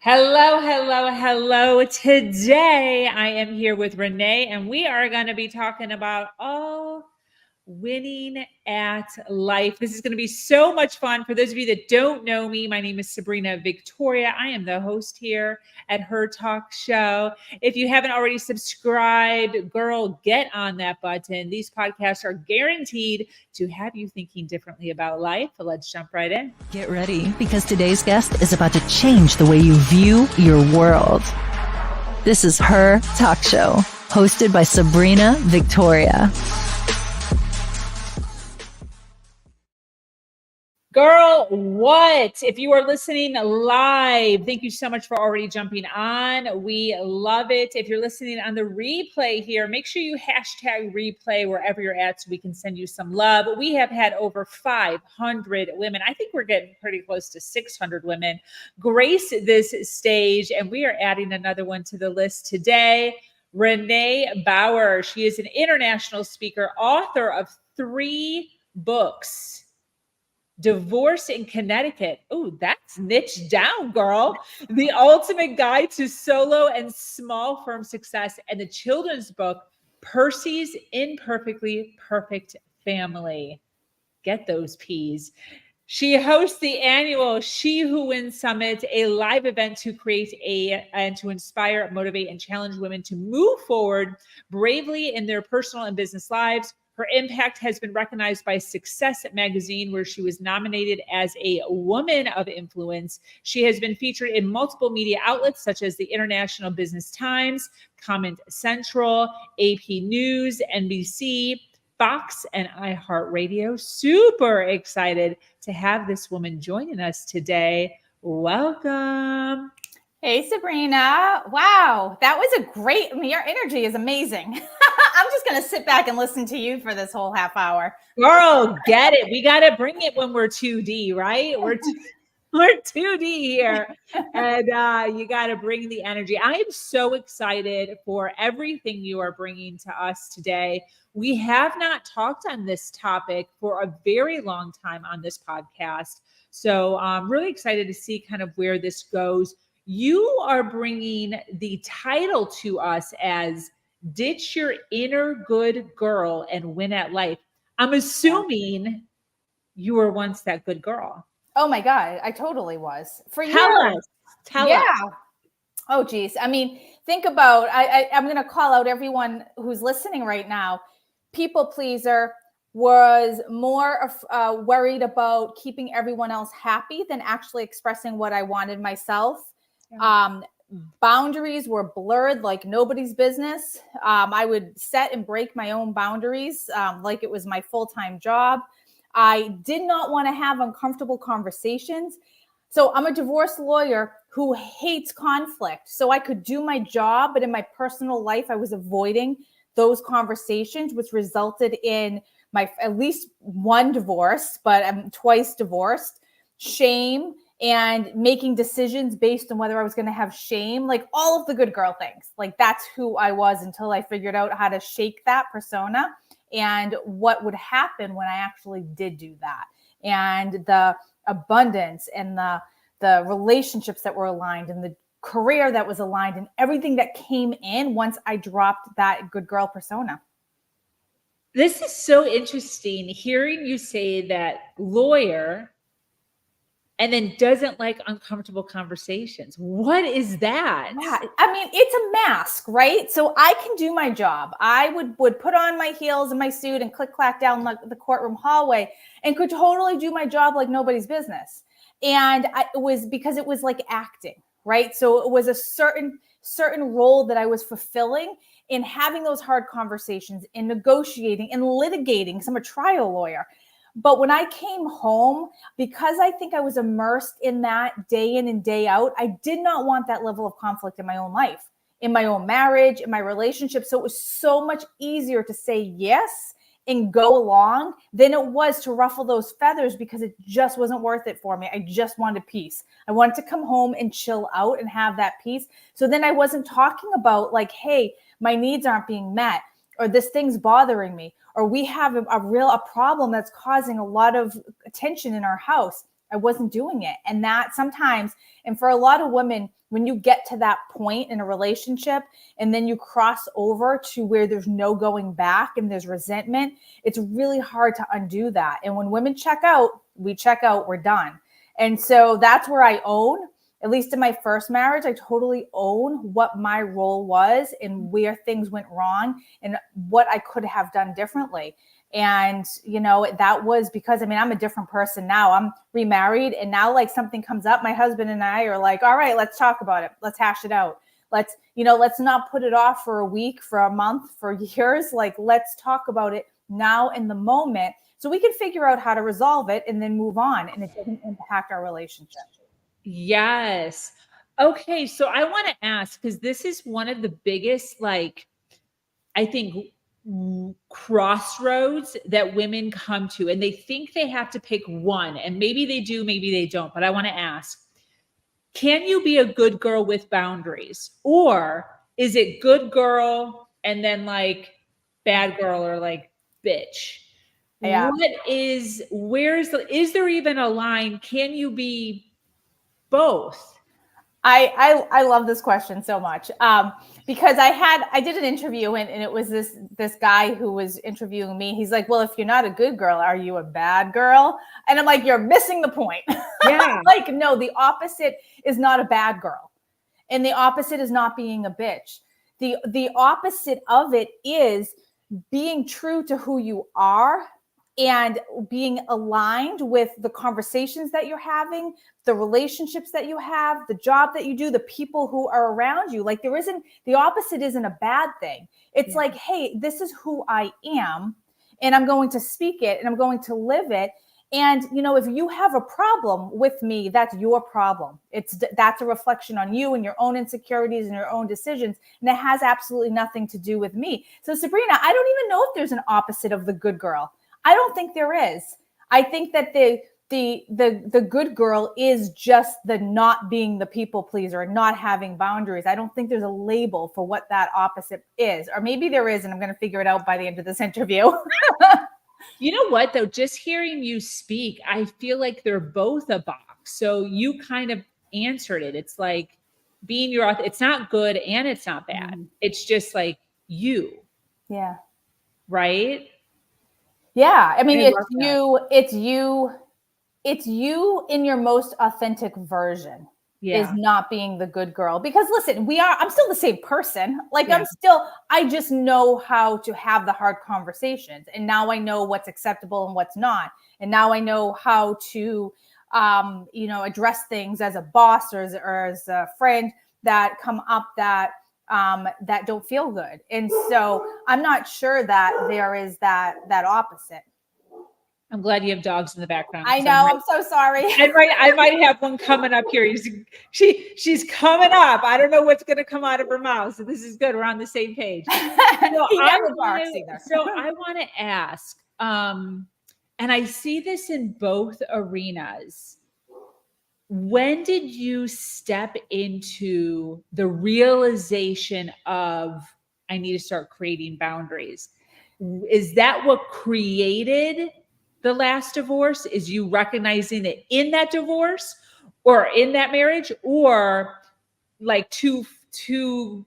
Hello, hello, hello. Today I am here with Renee, and we are going to be talking about winning at life. This is going to be so much fun. For those of you that don't know me, my name is Sabrina Victoria. I am the host here at Her Talk Show. If you haven't already subscribed, girl, get on that button. These podcasts are guaranteed to have you thinking differently about life. Let's jump right in. Get ready, because today's guest is about to change the way you view your world. This is Her Talk Show, hosted by Sabrina Victoria. Girl, what? If you are listening live, thank you so much for already jumping on. We love it. If you're listening on the replay here, make sure you hashtag replay wherever you're at so we can send you some love. We have had over 500 women. I think we're getting pretty close to 600 women grace this stage, and we are adding another one to the list today. Renee Bauer. She is an international speaker, author of 3 books. Divorce in Connecticut. Oh, that's niche down, girl. The Ultimate Guide to Solo and Small Firm Success, and the children's book, Percy's Imperfectly Perfect Family. Get those P's. She hosts the annual She Who Wins Summit, a live event to create and to inspire, motivate, and challenge women to move forward bravely in their personal and business lives. Her impact has been recognized by Success Magazine, where she was nominated as a Woman of Influence. She has been featured in multiple media outlets such as the International Business Times, Comment Central, AP News, NBC, Fox, and iHeart Radio. Super excited to have this woman joining us today. Welcome. Hey, Sabrina. Wow, that was your energy is amazing. I'm just going to sit back and listen to you for this whole half hour. Girl, get it. We got to bring it when we're 2D, right? We're 2D here. And you got to bring the energy. I am so excited for everything you are bringing to us today. We have not talked on this topic for a very long time on this podcast. So I'm really excited to see kind of where this goes. You are bringing the title to us as Ditch Your Inner Good Girl and Win at Life. I'm assuming you were once that good girl. Oh my God, I totally was. For years. Tell us. Oh, geez. I mean, think about, I'm going to call out everyone who's listening right now. People pleaser, was more worried about keeping everyone else happy than actually expressing what I wanted myself. Yeah. Boundaries were blurred like nobody's business. I would set and break my own boundaries like it was my full-time job. I did not want to have uncomfortable conversations. So I'm a divorce lawyer who hates conflict. So I could do my job, but in my personal life, I was avoiding those conversations, which resulted in my at least one divorce, but I'm twice divorced, shame, and making decisions based on whether I was going to have shame, like all of the good girl things. Like that's who I was until I figured out how to shake that persona and what would happen when I actually did do that. And the abundance and the relationships that were aligned and the career that was aligned and everything that came in once I dropped that good girl persona. This is so interesting hearing you say that lawyer and then doesn't like uncomfortable conversations. What is that? Yeah, I mean, it's a mask, right? So I can do my job. I would put on my heels and my suit and click clack down the courtroom hallway and could totally do my job like nobody's business. And it was because it was like acting, right? So it was a certain role that I was fulfilling in having those hard conversations, in negotiating and litigating. So I'm a trial lawyer. But when I came home, because I think I was immersed in that day in and day out, I did not want that level of conflict in my own life, in my own marriage, in my relationship. So it was so much easier to say yes and go along than it was to ruffle those feathers because it just wasn't worth it for me. I just wanted peace. I wanted to come home and chill out and have that peace. So then I wasn't talking about like, hey, my needs aren't being met, or this thing's bothering me, or we have a problem that's causing a lot of tension in our house. I wasn't doing it. And that sometimes, and for a lot of women, when you get to that point in a relationship and then you cross over to where there's no going back and there's resentment, it's really hard to undo that. And when women check out, we're done. And so that's where I own, at least in my first marriage, I totally own what my role was and where things went wrong and what I could have done differently. And, that was because, I'm a different person now. I'm remarried. And now like something comes up, my husband and I are like, all right, let's talk about it. Let's hash it out. Let's not put it off for a week, for a month, for years. Like, let's talk about it now in the moment so we can figure out how to resolve it and then move on. And it doesn't impact our relationship. Yes. Okay. So I want to ask, because this is one of the biggest, I think, crossroads that women come to, and they think they have to pick one, and maybe they do, maybe they don't. But I want to ask, can you be a good girl with boundaries, or is it good girl and then bad girl or bitch? Yeah. Is there even a line? Can you be both? I love this question so much because I did an interview and it was this guy who was interviewing me. He's like, well, if you're not a good girl, are you a bad girl? And I'm like, you're missing the point. Yeah. No, the opposite is not a bad girl. And the opposite is not being a bitch. The opposite of it is being true to who you are and being aligned with the conversations that you're having, the relationships that you have, the job that you do, the people who are around you. The opposite isn't a bad thing. It's like, hey, this is who I am, and I'm going to speak it and I'm going to live it. And, if you have a problem with me, that's your problem. That's a reflection on you and your own insecurities and your own decisions. And it has absolutely nothing to do with me. So Sabrina, I don't even know if there's an opposite of the good girl. I don't think there is. I think that the good girl is just the not being the people pleaser and not having boundaries. I don't think there's a label for what that opposite is. Or maybe there is, and I'm going to figure it out by the end of this interview. You know what, though? Just hearing you speak, I feel like they're both a box. So you kind of answered it. It's like being it's not good and it's not bad. Mm-hmm. It's just like you. Yeah. Right? Yeah. It's you in your most authentic version. Is not being the good girl. Because listen, I'm still the same person. I just know how to have the hard conversations. And now I know what's acceptable and what's not. And now I know how to, address things as a boss or as a friend that come up that don't feel good. And so I'm not sure that there is that opposite. I'm glad you have dogs in the background. I know. I'm so sorry. I might have one coming up here. She's coming up. I don't know what's going to come out of her mouth. So this is good. We're on the same page. I want to ask, and I see this in both arenas. When did you step into the realization of, I need to start creating boundaries? Is that what created the last divorce? Is you recognizing it in that divorce or in that marriage, or two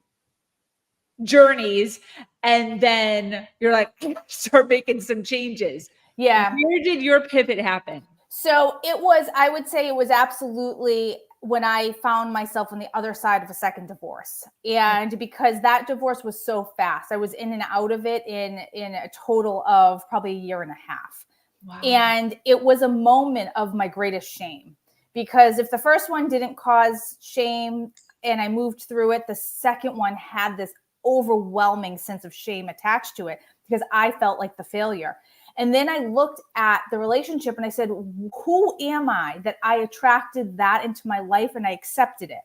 journeys, and then you're like, start making some changes? Yeah. Where did your pivot happen? So I would say it was absolutely when I found myself on the other side of a second divorce. And because that divorce was so fast, I was in and out of it in a total of probably a year and a half. Wow. And it was a moment of my greatest shame, because if the first one didn't cause shame and I moved through it, the second one had this overwhelming sense of shame attached to it because I felt like the failure. And then I looked at the relationship and I said, who am I that I attracted that into my life and I accepted it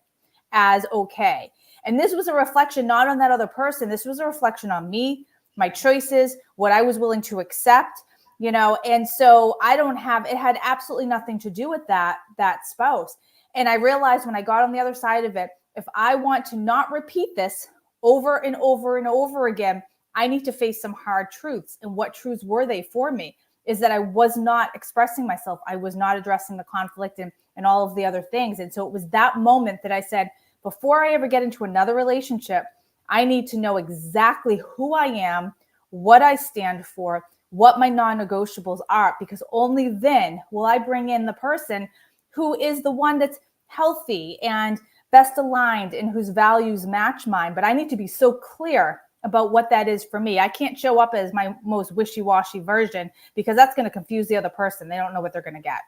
as okay? And this was a reflection not on that other person. This was a reflection on me, my choices, what I was willing to accept. And so it had absolutely nothing to do with that spouse. And I realized when I got on the other side of it, if I want to not repeat this over and over and over again, I need to face some hard truths. And what truths were they for me? is that I was not expressing myself. I was not addressing the conflict and all of the other things. And so it was that moment that I said, before I ever get into another relationship, I need to know exactly who I am, what I stand for, what my non-negotiables are, because only then will I bring in the person who is the one that's healthy and best aligned and whose values match mine. But I need to be so clear about what that is for me. I can't show up as my most wishy-washy version, because that's going to confuse the other person. They don't know what they're going to get.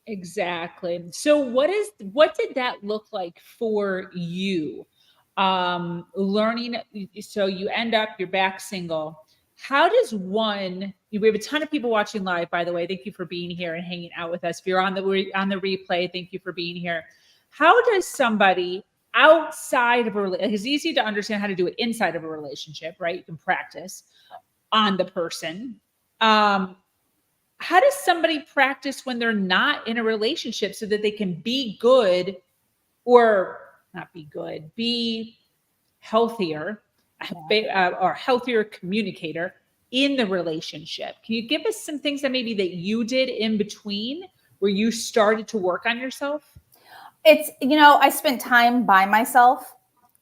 Exactly. So what did that look like for you? Learning, so you end up, you're back single. How does one, we have a ton of people watching live, by the way. Thank you for being here and hanging out with us. If you're on the replay, thank you for being here. How does somebody outside of a relationship, it's easy to understand how to do it inside of a relationship, right? You can practice on the person. How does somebody practice when they're not in a relationship so that they can be good, or not be good, be healthier, or healthier communicator in the relationship? Can you give us some things that maybe that you did in between where you started to work on yourself? It's, I spent time by myself.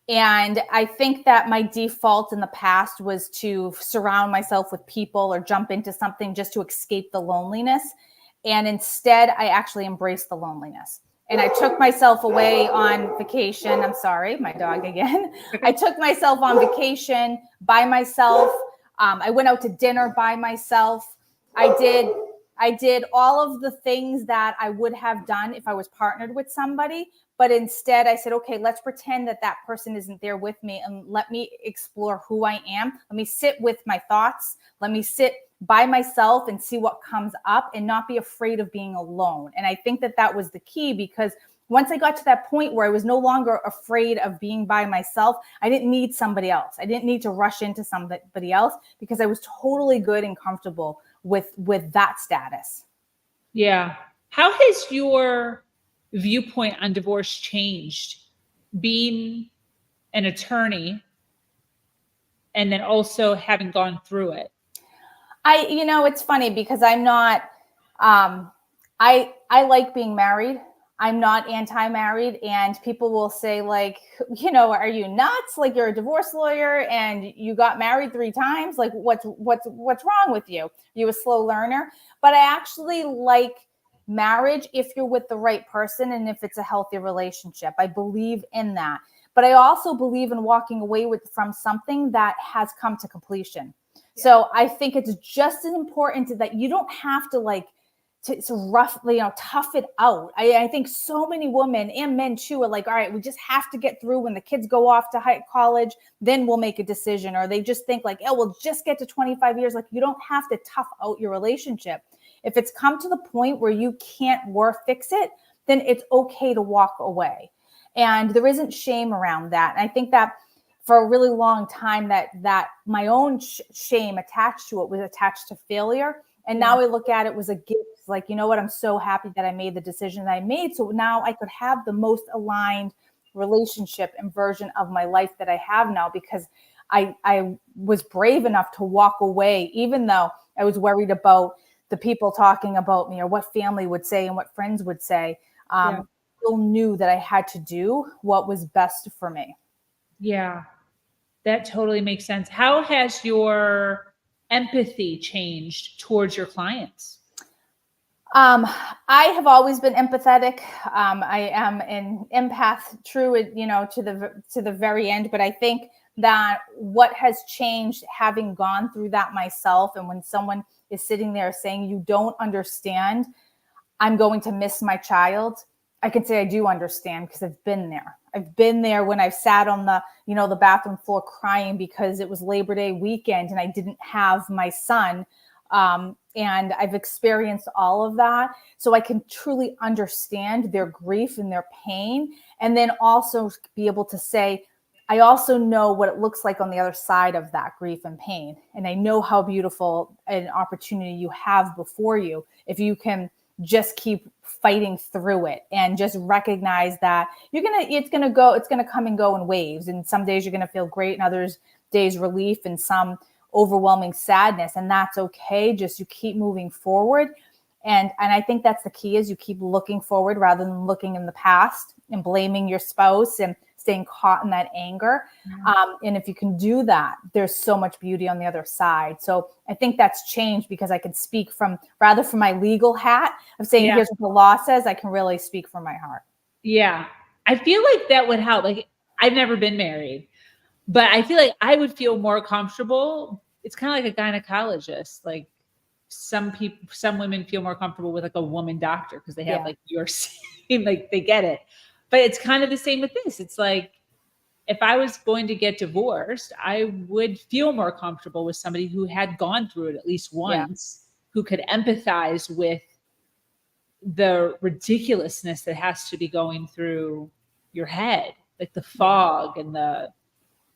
And I think that my default in the past was to surround myself with people or jump into something just to escape the loneliness. And instead, I actually embraced the loneliness. And I took myself away on vacation. I'm sorry, my dog again. I took myself on vacation by myself. I went out to dinner by myself. I did all of the things that I would have done if I was partnered with somebody. But instead, I said, okay, let's pretend that that person isn't there with me, and let me explore who I am. Let me sit with my thoughts. Let me sit by myself and see what comes up, and not be afraid of being alone. And I think that that was the key, because once I got to that point where I was no longer afraid of being by myself, I didn't need somebody else. I didn't need to rush into somebody else, because I was totally good and comfortable with that status. Yeah. How has your viewpoint on divorce changed, being an attorney and then also having gone through it? It's funny, because I'm not, I like being married. I'm not anti-married, and people will say, like, are you nuts? Like, you're a divorce lawyer and you got married 3 times. Like, what's wrong with you? You a slow learner? But I actually like marriage if you're with the right person and if it's a healthy relationship. I believe in that. But I also believe in walking away from something that has come to completion. So I think it's just as important that you don't have to to roughly, tough it out. I think so many women and men too are like, all right, we just have to get through when the kids go off to college, then we'll make a decision. Or they just think like, oh, we'll just get to 25 years. Like, you don't have to tough out your relationship. If it's come to the point where you can't fix it, then it's okay to walk away. And there isn't shame around that. And I think that for a really long time that my own shame attached to it was attached to failure. And now I look at it was a gift. Like, you know what? I'm so happy that I made the decision that I made. So now I could have the most aligned relationship and version of my life that I have now, because I was brave enough to walk away, even though I was worried about the people talking about me or what family would say and what friends would say. Still knew that I had to do what was best for me. Yeah, that totally makes sense. How has your empathy changed towards your clients? I have always been empathetic. I am an empath, true, to the very end. But I think that what has changed, having gone through that myself, and when someone is sitting there saying, you don't understand, I'm going to miss my child, I can say I do understand, because I've been there. I've been there when I've sat on the bathroom floor crying because it was Labor Day weekend and I didn't have my son. And I've experienced all of that. So I can truly understand their grief and their pain. And then also be able to say, I also know what it looks like on the other side of that grief and pain. And I know how beautiful an opportunity you have before you if you can just keep fighting through it and just recognize that it's going to come and go in waves. And some days you're going to feel great, and others days relief, and some overwhelming sadness, and that's okay. Just you keep moving forward. And I think that's the key, is you keep looking forward rather than looking in the past and blaming your spouse and staying caught in that anger. And if you can do that, there's so much beauty on the other side. So I think that's changed, because I can speak from my legal hat of saying, here's what the law says. I can really speak from my heart. Yeah. I feel like that would help. Like, I've never been married, but I feel like I would feel more comfortable. It's kind of like a gynecologist. Like, some women feel more comfortable with like a woman doctor because they have like your same, like they get it. But it's kind of the same with this. It's like, if I was going to get divorced, I would feel more comfortable with somebody who had gone through it at least once, who could empathize with the ridiculousness that has to be going through your head, like the fog and the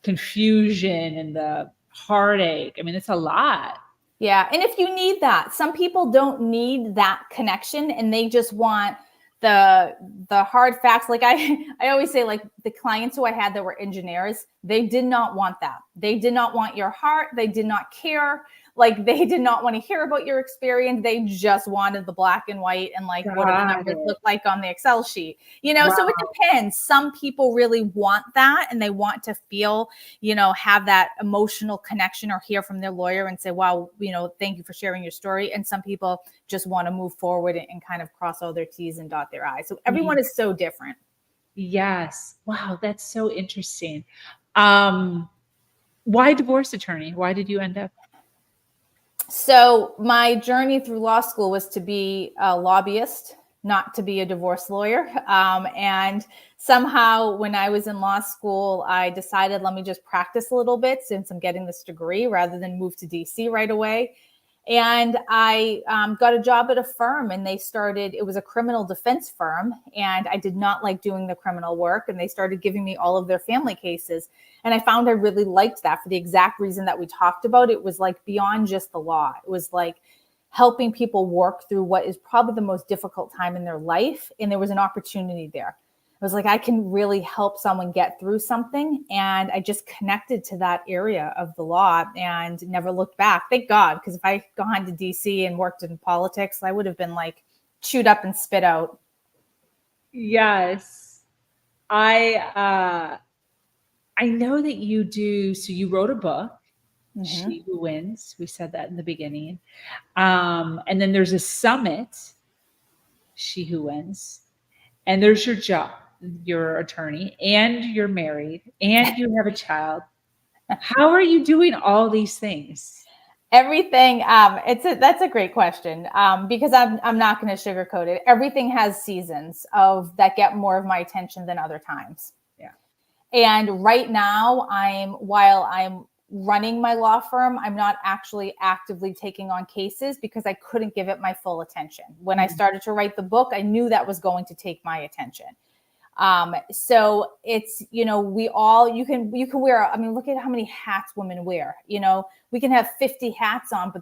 confusion and the heartache. I mean, it's a lot. Yeah. And if you need that, some people don't need that connection, and they just want the hard facts. Like I always say, like, the clients who I had that were engineers, they did not want that. They did not want your heart. They did not care. Like, they did not want to hear about your experience. They just wanted the black and white and like, what do the numbers look like on the Excel sheet? You know, so it depends. Some people really want that, and they want to feel, you know, have that emotional connection, or hear from their lawyer and say, wow, you know, thank you for sharing your story. And some people just want to move forward and kind of cross all their T's and dot their I's. So everyone is so different. Yes. Wow. That's so interesting. Why divorce attorney? Why did you end up? So my journey through law school was to be a lobbyist, not to be a divorce lawyer. And somehow when I was in law school, I decided, let me just practice a little bit since I'm getting this degree, rather than move to DC right away. And I got a job at a firm, and it was a criminal defense firm, and I did not like doing the criminal work, and they started giving me all of their family cases. And I found I really liked that for the exact reason that we talked about. It was like beyond just the law. It was like helping people work through what is probably the most difficult time in their life. And there was an opportunity there. I was like, I can really help someone get through something. And I just connected to that area of the law and never looked back. Thank God, because if I had gone to DC and worked in politics, I would have been like chewed up and spit out. Yes. I know that you do. So you wrote a book, She Who Wins. We said that in the beginning. And then there's a summit, She Who Wins. And there's your job. You're an attorney, and you're married, and you have a child. How are you doing all these things? Everything. That's a great question. Because I'm not going to sugarcoat it. Everything has seasons that get more of my attention than other times. Yeah. And right now, while I'm running my law firm, I'm not actually actively taking on cases because I couldn't give it my full attention. When I started to write the book, I knew that was going to take my attention. So it's, you know, you can wear, I mean, look at how many hats women wear. You know, we can have 50 hats on, but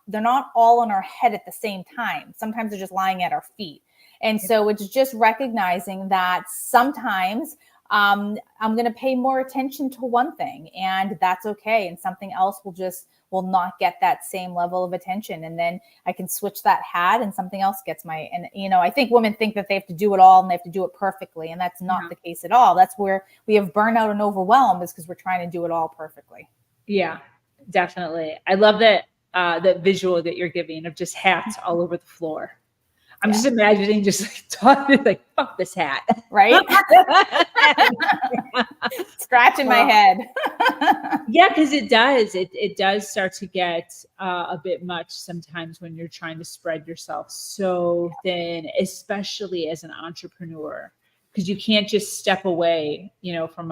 they're not all on our head at the same time. Sometimes they're just lying at our feet. And so it's just recognizing that sometimes I'm going to pay more attention to one thing, and that's okay. And something else will not get that same level of attention. And then I can switch that hat and something else gets and you know, I think women think that they have to do it all and they have to do it perfectly. And that's not the case at all. That's where we have burnout and overwhelm, is because we're trying to do it all perfectly. Yeah, definitely. I love that visual that you're giving of just hats all over the floor. I'm just imagining just like talking like, fuck this hat. Right? Scratching my head. Yeah, because it does. It does start to get a bit much sometimes when you're trying to spread yourself so thin, especially as an entrepreneur, because you can't just step away, you know, from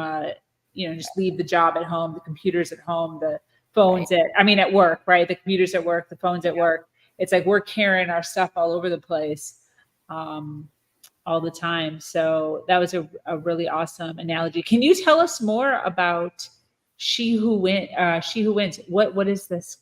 just leave the job at home, the computer's at home, the phone's at work, right? The computer's at work, the phone's at work. It's like we're carrying our stuff all over the place all the time. So that was a really awesome analogy. Can you tell us more about She Who Wins? What is this?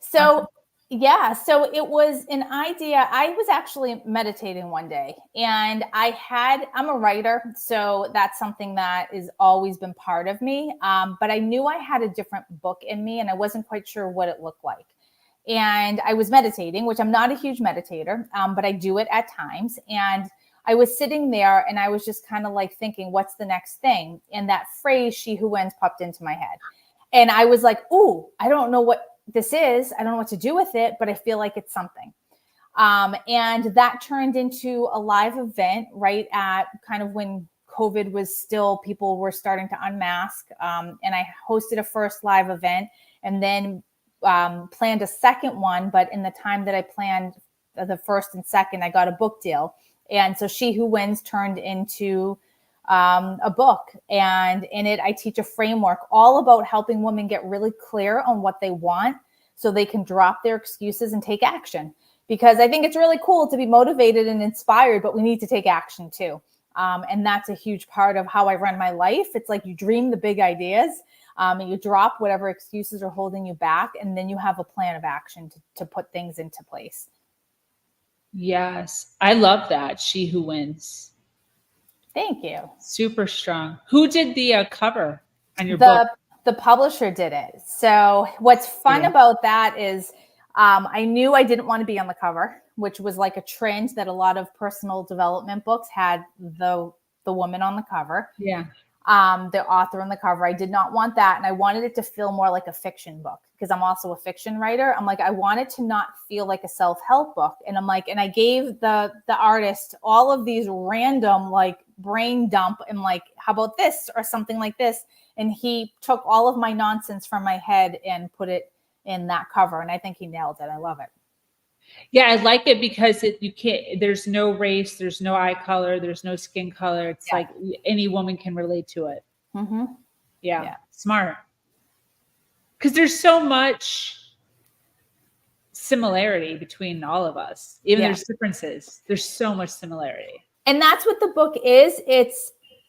So Yeah, so it was an idea. I was actually meditating one day, and I'm a writer, so that's something that has always been part of me. But I knew I had a different book in me, and I wasn't quite sure what it looked like. And I was meditating, which I'm not a huge meditator, but I do it at times. And I was sitting there and I was just kind of like thinking, what's the next thing? And that phrase, she who wins, popped into my head. And I was like, ooh, I don't know what this is. I don't know what to do with it, but I feel like it's something. And that turned into a live event right at kind of when COVID was still, people were starting to unmask. And I hosted a first live event and then planned a second one. But in the time that I planned the first and second, I got a book deal. And so She Who Wins turned into a book. And in it, I teach a framework all about helping women get really clear on what they want so they can drop their excuses and take action. Because I think it's really cool to be motivated and inspired, but we need to take action too. And that's a huge part of how I run my life. It's like you dream the big ideas and you drop whatever excuses are holding you back. And then you have a plan of action to put things into place. Yes. I love that. She Who Wins. Thank you. Super strong. Who did the cover on your book? The publisher did it. So what's fun about that is I knew I didn't want to be on the cover, which was like a trend that a lot of personal development books had the woman on the cover. Yeah. The author on the cover. I did not want that. And I wanted it to feel more like a fiction book because I'm also a fiction writer. I'm like, I want it to not feel like a self-help book. And I'm like, and I gave the artist all of these random like brain dump and like, how about this or something like this? And he took all of my nonsense from my head and put it in that cover. And I think he nailed it. I love it. Yeah, I like it because you can't, there's no race, there's no eye color, there's no skin color. It's like any woman can relate to it. Mm-hmm. Yeah, smart. Because there's so much similarity between all of us. Even there's differences. There's so much similarity. And that's what the book is.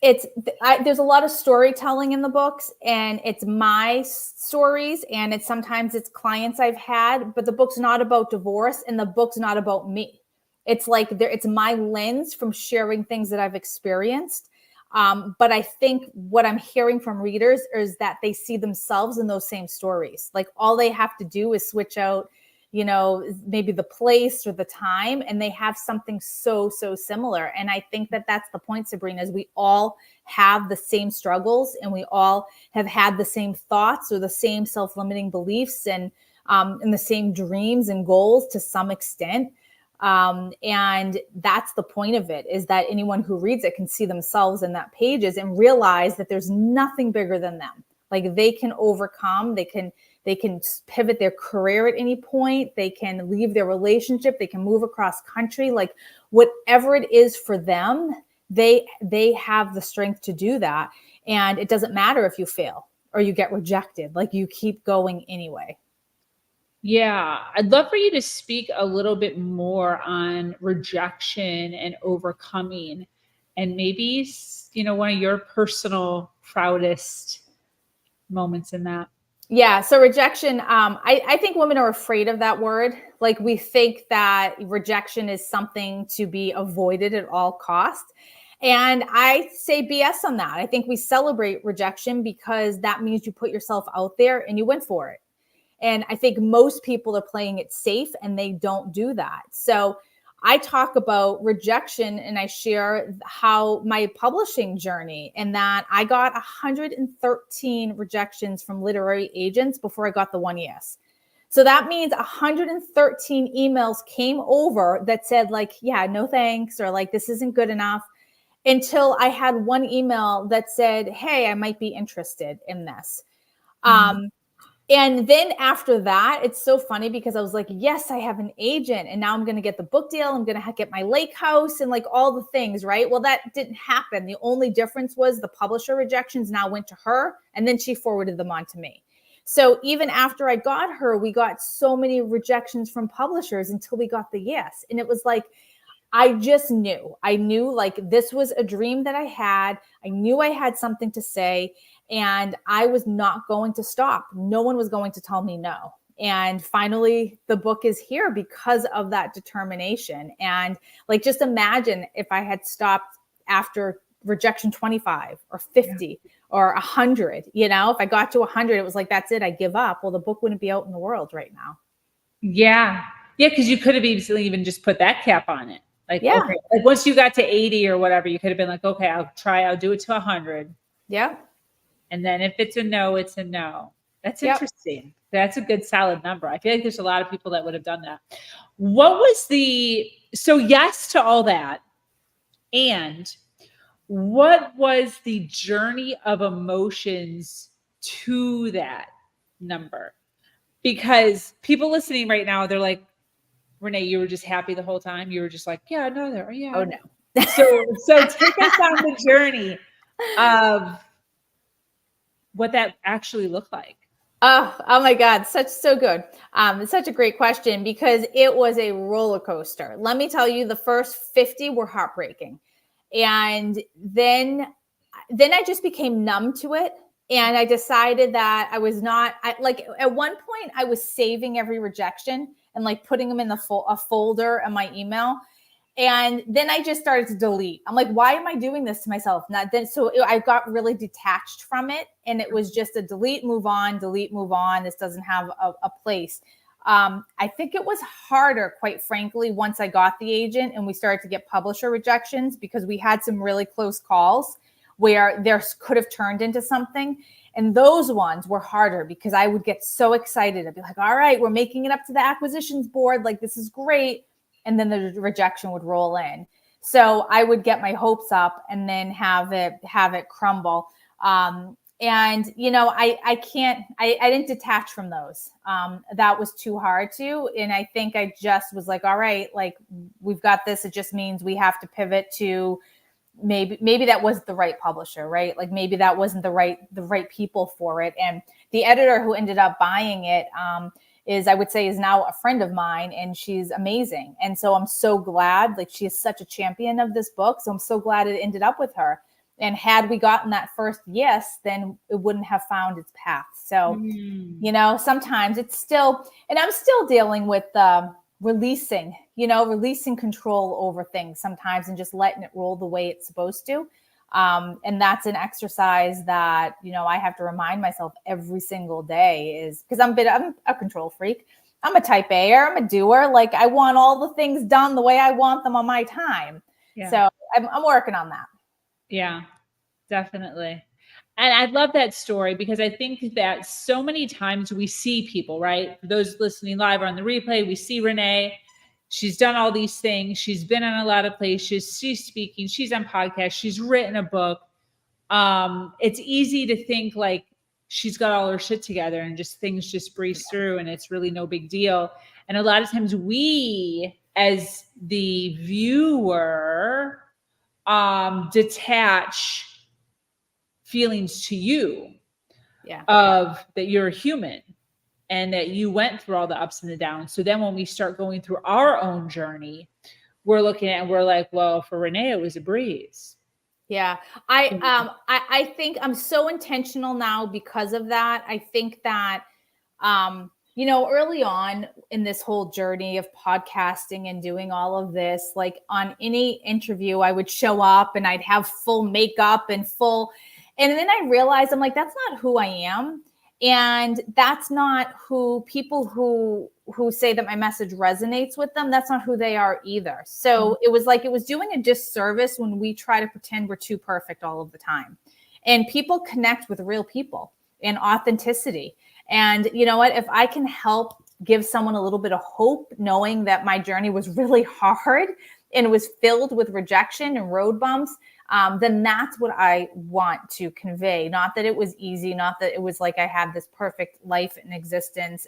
There's a lot of storytelling in the books, and it's my stories, and sometimes it's clients I've had, but the book's not about divorce, and the book's not about me. It's like it's my lens from sharing things that I've experienced. But I think what I'm hearing from readers is that they see themselves in those same stories. Like all they have to do is switch out, maybe the place or the time, and they have something so similar. And I think that that's the point, Sabrina, is we all have the same struggles and we all have had the same thoughts or the same self-limiting beliefs and the same dreams and goals to some extent. And that's the point of it, is that anyone who reads it can see themselves in that pages and realize that there's nothing bigger than them. Like they can overcome, they can pivot their career at any point. They can leave their relationship. They can move across country, like whatever it is for them, they have the strength to do that. And it doesn't matter if you fail or you get rejected, like you keep going anyway. Yeah. I'd love for you to speak a little bit more on rejection and overcoming, and maybe, one of your personal proudest moments in that. Yeah. So rejection, I think women are afraid of that word. Like we think that rejection is something to be avoided at all costs. And I say BS on that. I think we celebrate rejection because that means you put yourself out there and you went for it. And I think most people are playing it safe and they don't do that. So I talk about rejection and I share how my publishing journey, and that I got 113 rejections from literary agents before I got the one yes. So that means 113 emails came over that said like, yeah, no thanks, or like, this isn't good enough, until I had one email that said, hey, I might be interested in this. And then after that, it's so funny because I was like, yes, I have an agent and now I'm going to get the book deal. I'm going to get my lake house and like all the things, right? Well, that didn't happen. The only difference was the publisher rejections now went to her and then she forwarded them on to me. So even after I got her, we got so many rejections from publishers until we got the yes. And it was like, I just knew. I knew like this was a dream that I had. I knew I had something to say. And I was not going to stop. No one was going to tell me no. And finally, the book is here because of that determination. And like, just imagine if I had stopped after rejection 25 or 50 or 100, you know, if I got to 100, it was like, that's it, I give up. Well, the book wouldn't be out in the world right now. Yeah. Yeah. Cause you could have easily even just put that cap on it. Like, Yeah. okay, like once you got to 80 or whatever, you could have been like, okay, I'll do it to 100. Yeah. And then if it's a no, it's a no. That's interesting. That's a good solid number. I feel like there's a lot of people that would have done that. So yes to all that. And what was the journey of emotions to that number? Because people listening right now, they're like, Renee, you were just happy the whole time. You were just like, yeah, no, there, yeah. Oh no. So take us on the journey of what that actually looked like. Oh my God, so good. It's such a great question because it was a roller coaster. Let me tell you, the first 50 were heartbreaking. And then I just became numb to it. And I decided that I was not, like at one point I was saving every rejection and like putting them in a folder in my email. And then I just started to delete. I'm like, why am I doing this to myself? So I got really detached from it. And it was just a delete, move on. This doesn't have a place. I think it was harder, quite frankly, once I got the agent and we started to get publisher rejections, because we had some really close calls where there could have turned into something. And those ones were harder because I would get so excited. I'd be like, all right, we're making it up to the acquisitions board. Like, this is great. And then the rejection would roll in. So I would get my hopes up and then have it crumble. And, you know, I didn't detach from those. That was too hard to. And I think I just was like, all right, like, we've got this. It just means we have to pivot to maybe that wasn't the right publisher, right? Like, maybe that wasn't the right people for it. And the editor who ended up buying it, is now a friend of mine, and she's amazing. And so I'm so glad, like, she is such a champion of this book. So I'm so glad it ended up with her. And had we gotten that first yes, then it wouldn't have found its path. So, you know, sometimes it's still, and I'm still dealing with releasing control over things sometimes and just letting it roll the way it's supposed to. And that's an exercise that, you know, I have to remind myself every single day, is because I'm a control freak. I'm a type A-er, I'm a doer. Like, I want all the things done the way I want them on my time. Yeah. So I'm working on that. Yeah, definitely. And I love that story because I think that so many times we see people, right? For those listening live or on the replay, we see Renee. She's done all these things. She's been on a lot of places. She's speaking. She's on podcasts. She's written a book. It's easy to think like she's got all her shit together and just things just breeze through and it's really no big deal. And a lot of times we, as the viewer, detach feelings to you of that you're a human and that you went through all the ups and the downs. So then when we start going through our own journey, we're looking at and we're like, well, for Renee, it was a breeze. Yeah. I think I'm so intentional now because of that. I think that, you know, early on in this whole journey of podcasting and doing all of this, like on any interview, I would show up and I'd have full makeup and then I realized, I'm like, that's not who I am. And that's not who people who say that my message resonates with them, that's not who they are either. So it was like, it was doing a disservice when we try to pretend we're too perfect all of the time. And people connect with real people and authenticity. And you know what, if I can help give someone a little bit of hope, knowing that my journey was really hard and was filled with rejection and road bumps, then that's what I want to convey. Not that it was easy, not that it was like I had this perfect life and existence,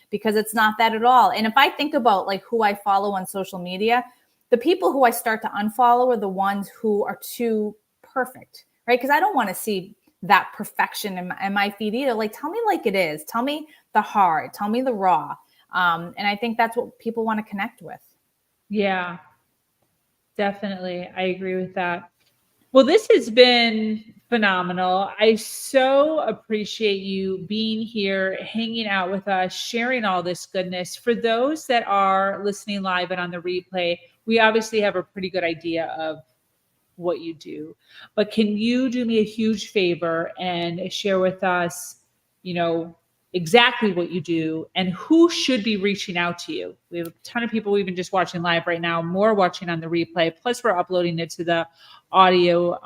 because it's not that at all. And if I think about like who I follow on social media, the people who I start to unfollow are the ones who are too perfect, right? Because I don't want to see that perfection in my feed either. Like, tell me like it is. Tell me the hard. Tell me the raw. And I think that's what people want to connect with. Yeah, definitely. I agree with that. Well, this has been Phenomenal. I so appreciate you being here, hanging out with us, sharing all this goodness. For those that are listening live and on the replay, we obviously have a pretty good idea of what you do. But can you do me a huge favor and share with us, exactly what you do and who should be reaching out to you? We have a ton of people even just watching live right now, more watching on the replay. Plus, we're uploading it to the audio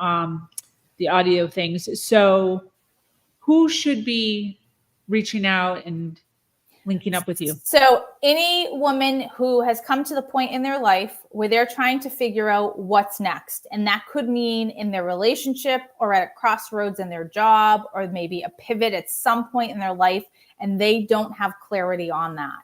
things. So who should be reaching out and linking up with you? So any woman who has come to the point in their life where they're trying to figure out what's next, and that could mean in their relationship or at a crossroads in their job, or maybe a pivot at some point in their life, and they don't have clarity on that.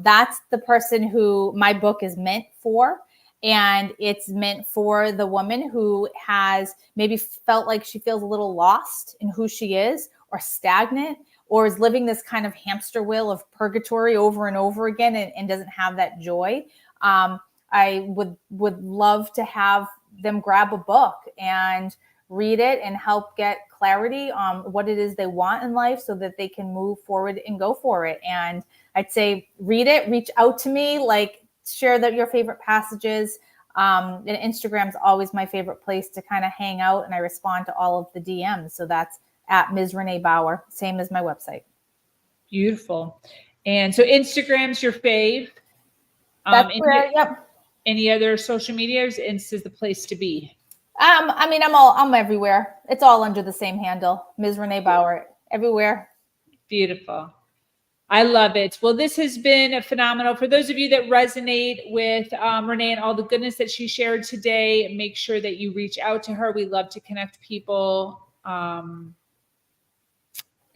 That's the person who my book is meant for. And it's meant for the woman who has maybe felt like she feels a little lost in who she is, or stagnant, or is living this kind of hamster wheel of purgatory over and over again and doesn't have that joy. I would love to have them grab a book and read it and help get clarity on what it is they want in life so that they can move forward and go for it. And I'd say read it, reach out to me, share your favorite passages. And Instagram's always my favorite place to kind of hang out, and I respond to all of the DMs. So that's at Ms. Renee Bauer, same as my website. Beautiful. And so Instagram's your fave. That's where, yep. Any other social media, or is Insta's the place to be? I'm everywhere. It's all under the same handle, Ms. Renee Bauer, everywhere. Beautiful. I love it. Well, this has been phenomenal. For those of you that resonate with Renee and all the goodness that she shared today, make sure that you reach out to her. We love to connect people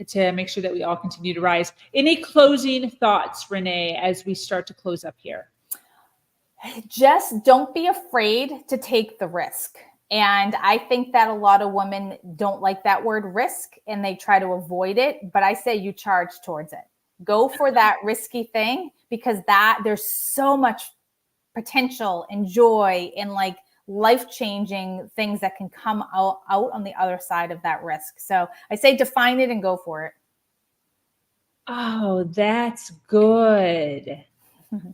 to make sure that we all continue to rise. Any closing thoughts, Renee, as we start to close up here? Just don't be afraid to take the risk. And I think that a lot of women don't like that word risk and they try to avoid it. But I say you charge towards it. Go for that risky thing, because there's so much potential and joy and life-changing things that can come out on the other side of that risk. So I say define it and go for it. Oh, that's good.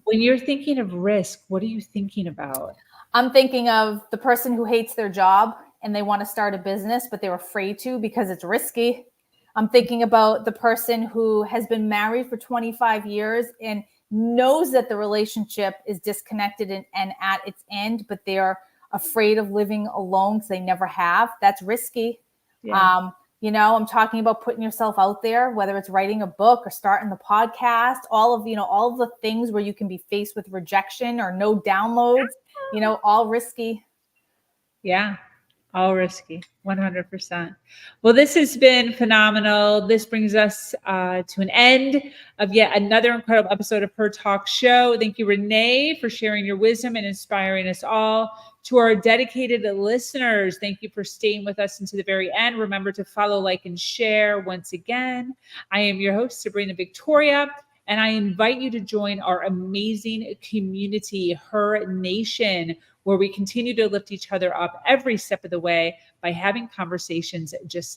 When you're thinking of risk, what are you thinking about? I'm thinking of the person who hates their job and they want to start a business, but they're afraid to because it's risky. I'm thinking about the person who has been married for 25 years and knows that the relationship is disconnected and at its end, but they're afraid of living alone because they never have. That's risky. Yeah. I'm talking about putting yourself out there, whether it's writing a book or starting the podcast, all of the things where you can be faced with rejection or no downloads, all risky. Yeah. All risky, 100%. Well, this has been phenomenal. This brings us to an end of yet another incredible episode of Her Talk Show. Thank you, Renee, for sharing your wisdom and inspiring us all. To our dedicated listeners, thank you for staying with us until the very end. Remember to follow, like, and share. Once again, I am your host, Sabrina Victoria, and I invite you to join our amazing community, Her Nation, where we continue to lift each other up every step of the way by having conversations just